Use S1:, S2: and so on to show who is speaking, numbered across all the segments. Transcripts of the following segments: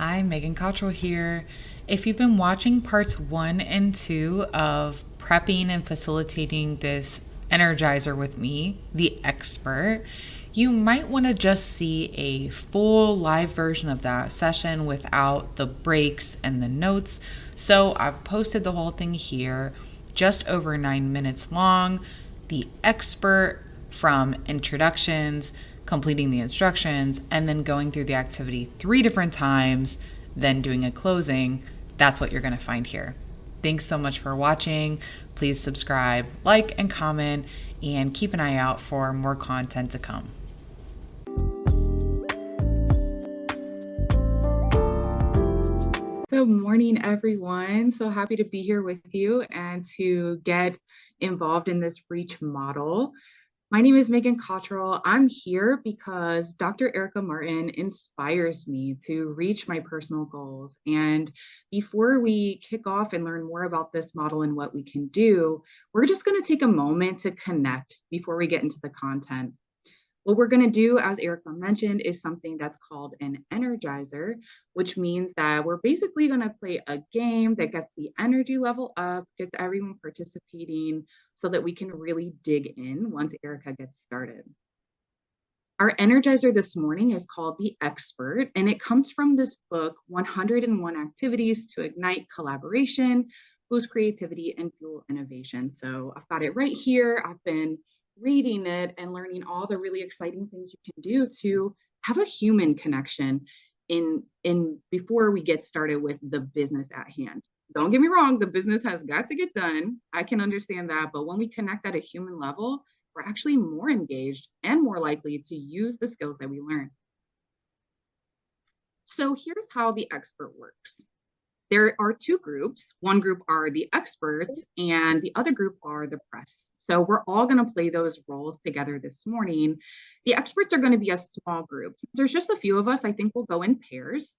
S1: Hi, Megan Cottrell here. If you've been watching parts 1 and 2 of prepping and facilitating this energizer with me, the expert, you might want to just see a full live version of that session without the breaks and the notes. So I've posted the whole thing here, just over 9 minutes long. The expert from introductions, completing the instructions, and then going through the activity 3 different times, then doing a closing. That's what you're going to find here. Thanks so much for watching. Please subscribe, like, and comment, and keep an eye out for more content to come.
S2: Good morning, everyone. So happy to be here with you and to get involved in this REACH model. My name is Megan Cottrell. I'm here because Dr. Erica Martin inspires me to reach my personal goals. And before we kick off and learn more about this model and what we can do, we're just going to take a moment to connect before we get into the content. What we're going to do, as Erica mentioned, is something that's called an energizer, which means that we're basically going to play a game that gets the energy level up, gets everyone participating so that we can really dig in once Erica gets started. Our energizer this morning is called The Expert, and it comes from this book, 101 Activities to Ignite Collaboration, Boost Creativity, and Fuel Innovation. So I've got it right here. I've been reading it and learning all the really exciting things you can do to have a human connection in before we get started with the business at hand. Don't get me wrong, the business has got to get done. I can understand that, but when we connect at a human level, we're actually more engaged and more likely to use the skills that we learn. So here's how the expert works. There are 2 groups. One group are the experts and the other group are the press. So we're all going to play those roles together this morning. The experts are going to be a small group. There's just a few of us. I think we'll go in pairs.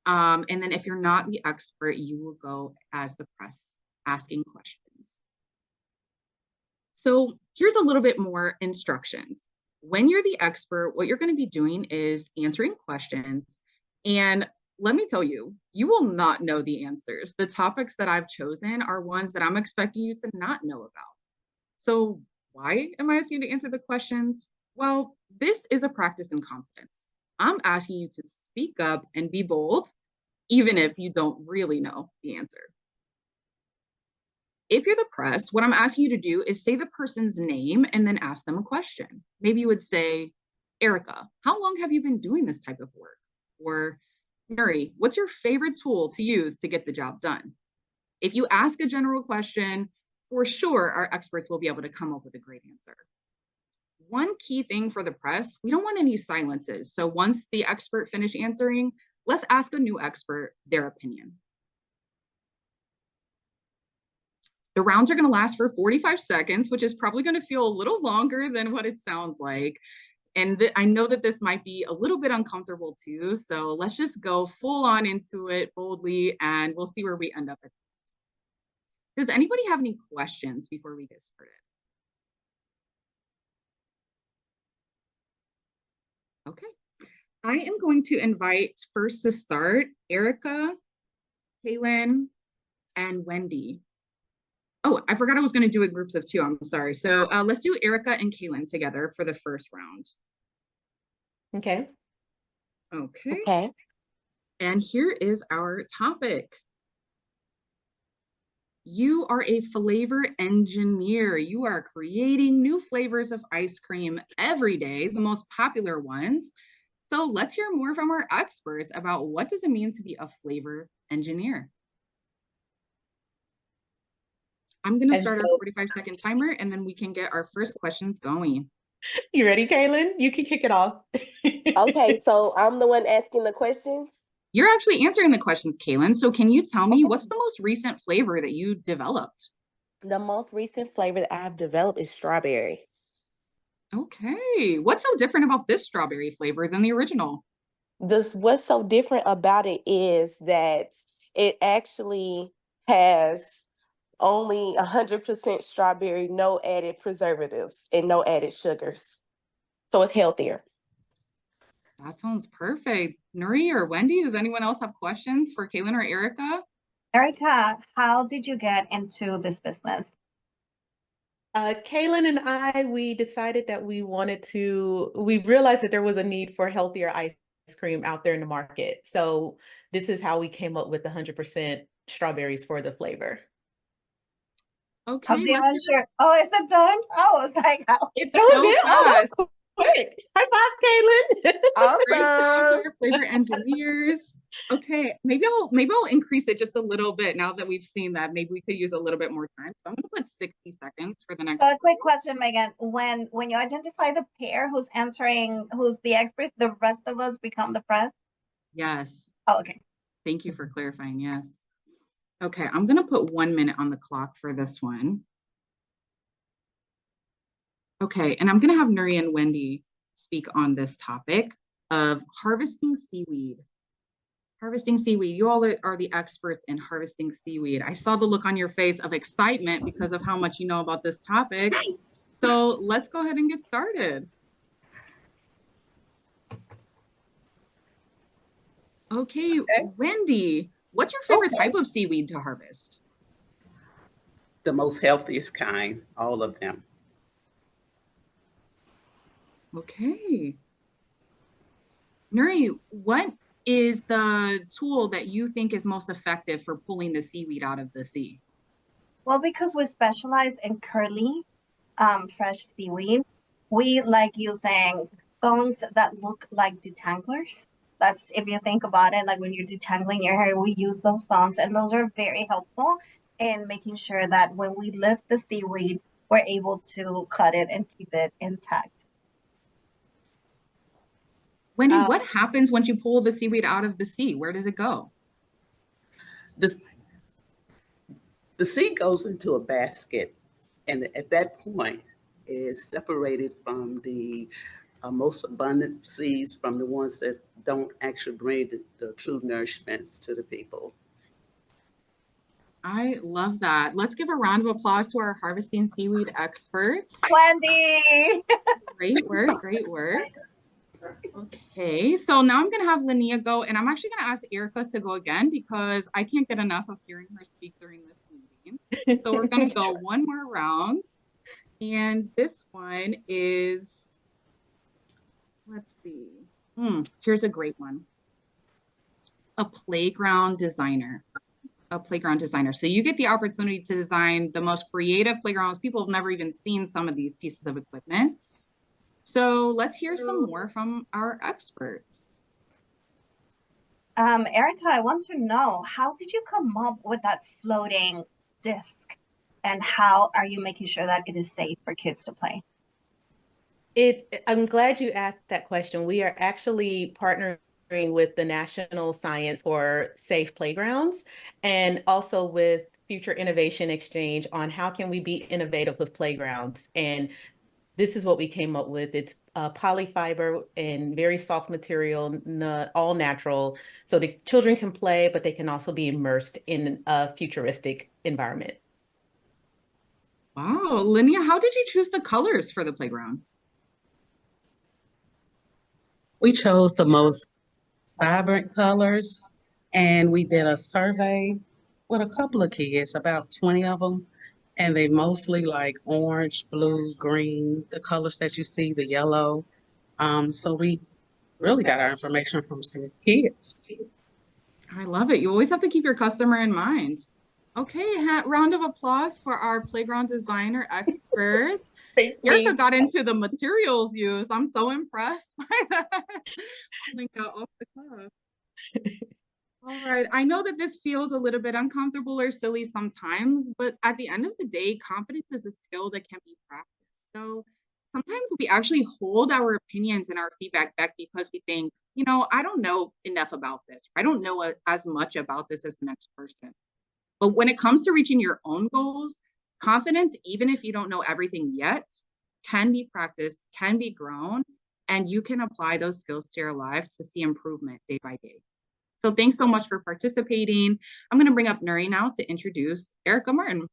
S2: And then if you're not the expert, you will go as the press asking questions. So here's a little bit more instructions. When you're the expert, what you're going to be doing is answering questions. And let me tell you, you will not know the answers. The topics that I've chosen are ones that I'm expecting you to not know about. So why am I asking you to answer the questions? Well, this is a practice in confidence. I'm asking you to speak up and be bold, even if you don't really know the answer. If you're the press, what I'm asking you to do is say the person's name and then ask them a question. Maybe you would say, Erica, how long have you been doing this type of work? Or Mary, what's your favorite tool to use to get the job done? If you ask a general question, for sure, our experts will be able to come up with a great answer. One key thing for the press, we don't want any silences. So once the expert finished answering, let's ask a new expert their opinion. The rounds are going to last for 45 seconds, which is probably going to feel a little longer than what it sounds like. And I know that this might be a little bit uncomfortable too. So let's just go full on into it boldly and we'll see where we end up at. Does anybody have any questions before we get started? Okay. I am going to invite first to start Erica, Kaylin, and Wendy. Oh, I forgot I was going to do it groups of 2. I'm sorry. So let's do Erica and Kaylin together for the first round.
S3: Okay.
S2: Okay. And here is our topic. You are a flavor engineer. You are creating new flavors of ice cream every day, the most popular ones. So let's hear more from our experts about what does it mean to be a flavor engineer. I'm going to start our 45-second timer and then we can get our first questions going.
S3: You ready, Kaylin? You can kick it off.
S4: Okay, so I'm the one asking the questions?
S2: You're actually answering the questions, Kaylin. So can you tell me what's the most recent flavor that you developed?
S4: The most recent flavor that I've developed is strawberry.
S2: Okay. What's so different about this strawberry flavor than the original?
S4: What's so different about it is that it actually has only 100% strawberry, no added preservatives and no added sugars. So it's healthier.
S2: That sounds perfect. Nuri or Wendy, does anyone else have questions for Kaylin or Erica?
S5: Erica, how did you get into this business?
S3: Kaylin and I, we decided that we realized that there was a need for healthier ice cream out there in the market. So this is how we came up with the 100% strawberries for the flavor.
S2: Okay,
S5: Do you ensure? Oh, is it done? I was like,
S2: it's
S3: Oh,
S2: so
S3: yeah? Oh, that
S2: fast.
S3: was quick. High five, Kaylin.
S2: Great job to
S4: Awesome.
S2: our flavor engineers. Okay, maybe I'll increase it just a little bit now that we've seen that. Maybe we could use a little bit more time. So I'm gonna put 60 seconds for the next.
S5: a quick question, Megan. When you identify the pair who's answering, who's the experts, the rest of us become the press?
S2: Yes.
S5: Oh, okay.
S2: Thank you for clarifying. Yes. Okay, I'm gonna put 1 minute on the clock for this one. Okay, and I'm gonna have Nuri and Wendy speak on this topic of harvesting seaweed. Harvesting seaweed. You all are the experts in harvesting seaweed. I saw the look on your face of excitement because of how much you know about this topic. So let's go ahead and get started. Okay, Wendy, what's your favorite type of seaweed to harvest?
S6: The most healthiest kind, all of them.
S2: Okay. Nuri, what is the tool that you think is most effective for pulling the seaweed out of the sea?
S5: Well, because we specialize in curly, fresh seaweed, we like using thongs that look like detanglers. That's, if you think about it, like when you're detangling your hair, we use those thongs, and those are very helpful in making sure that when we lift the seaweed, we're able to cut it and keep it intact.
S2: Wendy, what happens once you pull the seaweed out of the sea? Where does it go?
S6: The seed goes into a basket, and at that point, it is separated from the most abundant seeds from the ones that don't actually bring the true nourishments to the people.
S2: I love that. Let's give a round of applause to our harvesting seaweed experts.
S5: Wendy!
S2: Great work, great work. Okay, so now I'm going to have Linnea go, and I'm actually going to ask Erica to go again because I can't get enough of hearing her speak during this meeting. So we're going to go one more round, and this one is, let's see, here's a great one. A playground designer. A playground designer. So you get the opportunity to design the most creative playgrounds. People have never even seen some of these pieces of equipment. So let's hear some more from our experts.
S5: Erica, I want to know, how did you come up with that floating disc? And how are you making sure that it is safe for kids to play?
S3: I'm glad you asked that question. We are actually partnering with the National Science for Safe Playgrounds and also with Future Innovation Exchange on how can we be innovative with playgrounds. And this is what we came up with. It's polyfiber and very soft material, all natural. So the children can play, but they can also be immersed in a futuristic environment.
S2: Wow, Linnea, how did you choose the colors for the playground?
S7: We chose the most vibrant colors, and we did a survey with a couple of kids, about 20 of them, and they mostly like orange, blue, green, the colors that you see, the yellow. So we really got our information from some kids.
S2: I love it. You always have to keep your customer in mind. Okay, round of applause for our playground designer expert. Erica got into the materials used. I'm so impressed by that. Pulling that off the cuff. All right. I know that this feels a little bit uncomfortable or silly sometimes, but at the end of the day, confidence is a skill that can be practiced. So sometimes we actually hold our opinions and our feedback back because we think, I don't know enough about this. I don't know as much about this as the next person. But when it comes to reaching your own goals, confidence, even if you don't know everything yet, can be practiced, can be grown, and you can apply those skills to your life to see improvement day by day. So thanks so much for participating. I'm going to bring up Nuri now to introduce Erica Martin.